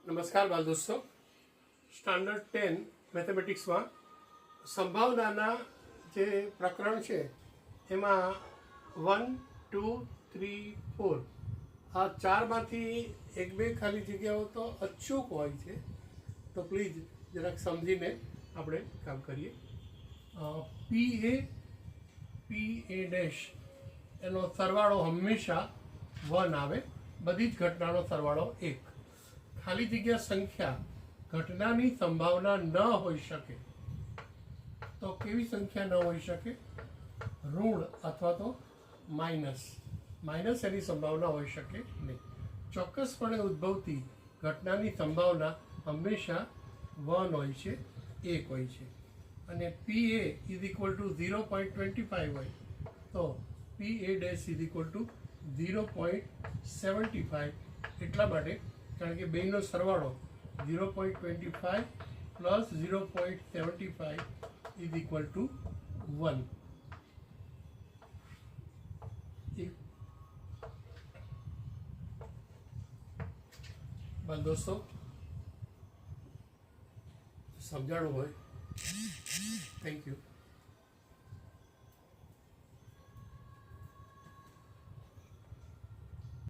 નમસ્કાર બાલ દોસ્તો, સ્ટાન્ડર્ડ 10 મેથેમેટિક્સમાં સંભાવનાના જે પ્રકરણ છે એમાં 1, 2, 3, 4 આ ચારમાંથી એક બે ખાલી જગ્યાઓ તો અચૂક હોય છે, તો પ્લીઝ જરાક સમજીને આપણે કામ કરીએ. પી એ ડેશ એનો સરવાળો હંમેશા 1 આવે, બધી જ ઘટનાનો સરવાળો 1. ખાલી જગ્યા સંખ્યા ઘટનાની સંભાવના ન હોઈ શકે તો કેવી સંખ્યા ન હોઈ શકે? ઋણ અથવા તો માઇનસ એની સંભાવના હોઈ શકે નહીં. ચોક્કસપણે ઉદ્ભવતી ઘટનાની સંભાવના હંમેશા 1 હોય છે, 1 હોય છે. અને P A is equal to 0.25 હોય તો P A dash is equal to 0.75. એટલા માટે કારણ કે બેનો સરવાળો 0.25 પ્લસ 0.75 ઇઝ ઇક્વલ ટુ 1. દોસ્તો સમજાણું હોય. Thank you.